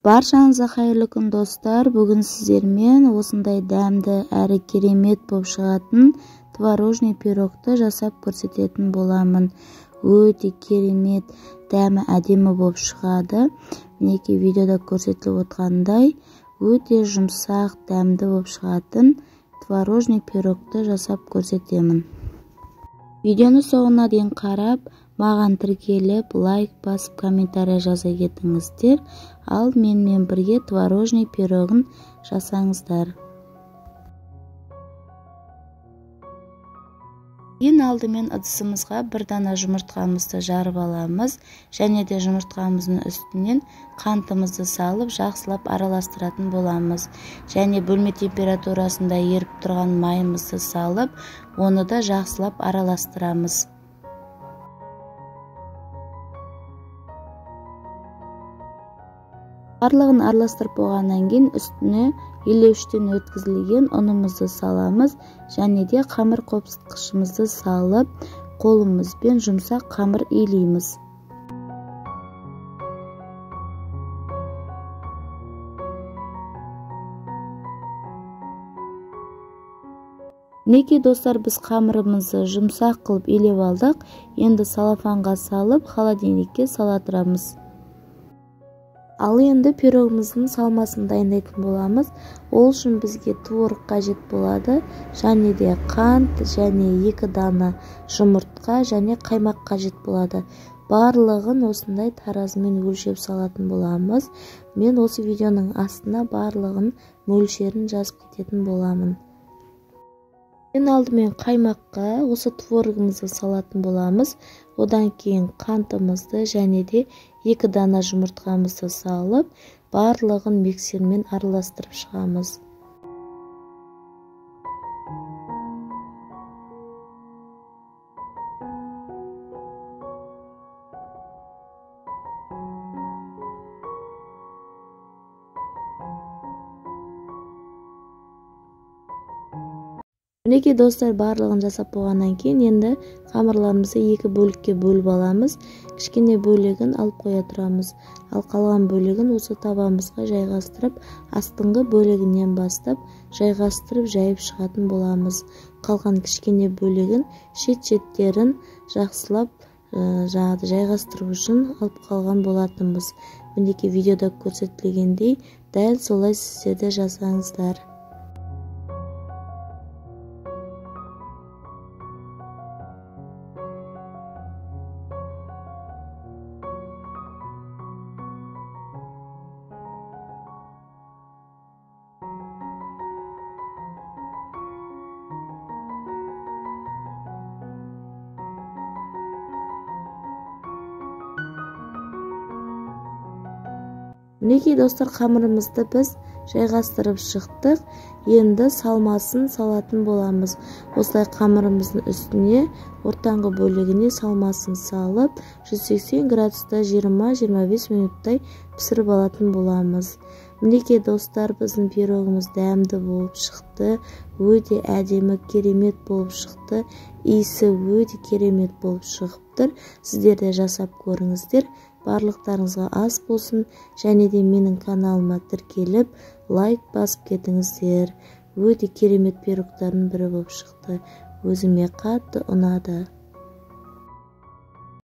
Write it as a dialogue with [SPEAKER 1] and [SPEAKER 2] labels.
[SPEAKER 1] Баршаңызға қайырлы күн достар. Бүгін сіздермен осындай дәмді әрі керемет болып шығатын творожный пирогты жасап көрсететін боламын. Өте керемет, дәмі әдемі болып шығады. Мінекей видеода көрсетіліп отқандай өте жұмсақ, дәмді болып шығатын творожный пирогты жасап көрсетемін. Видеоны соңына дейін қарап, маған тіркеліп, лайк басып, комментарий жаза кетіңіздер. Ал менімен бірге творожный пирогын жасаңыздар. Ең алдымен ыдысымызға бір дана жұмыртқамызды жарып аламыз, және де жұмыртқамыздың үстінен қантымызды салып, жақсылап араластыратын боламыз. Және бөлме температурасында еріп тұрған майымызды салып, оны да жақсылап араластырамыз. Барлығын араластырып болғаннан кейін үстіне илеуіштен өткізілген ұнымызды саламыз, және де қамыр қопсытқышымызды салып, қолымызбен жұмсақ қамыр илейміз. Мінекей достар, біз қамырымызды жұмсақ қылып илеп алдық. Енді салафанға салып, холодильникке сала тұрамыз. Ал енді пирогымыздың салмасын дайындайтын боламыз. Ол үшін бізге творог қажет болады, және де қант, және 2 дана жұмыртқа, және қаймақ қажет болады. Барлығын осындай таразымен өлшеп салатын боламыз. Мен осы видеоның астына барлығын мөлшерін жазып кететін боламын. Ең алдымен қаймаққа осы творогымызды салатын боламыз. Одан кейін қантымызды және де 2 дана жұмыртқамызды салып, барлығын миксермен араластырып шығамыз. Мінекей достар, барлығын жасап болғаннан кейін енді қамырларымызды 2 бөлікке бөліп аламыз. Кішкене бөлігін алып қоя тұрамыз. Ал қалған бөлігін осы табамызға жайғастырып, астыңғы бөлігінен бастап жайғастырып жайып шығатын боламыз. Қалған кішкене бөлігін шет-шеттерін жақсылап жайғастыру үшін алып қалған болатынбыз. Мінекей видеода көрсетілгендей дәл солай сіздер де жасаңыздар. Мінекей достар, қамырымызды біз жайғастырып шықтық. Енді салмасын салатын боламыз. Осылай қамырымыздың үстіне, ортаңғы бөлігіне салмасын салып, 180 градуста 20-25 минуттай пісіріп алатын боламыз. Мінекей достар, біздің пирогымыз дәмді болып шықты. Өте әдемі, керемет болып шықты. Иісі өте керемет болып шығып тұр. Сіздер де жасап көріңіздер. Барлықтарыңызға ас болсын, және де менің каналыма тіркеліп, лайк басып кетіңіздер. Өте керемет пирогтардың бірі болып шықты. Өзіме қатты ұнады.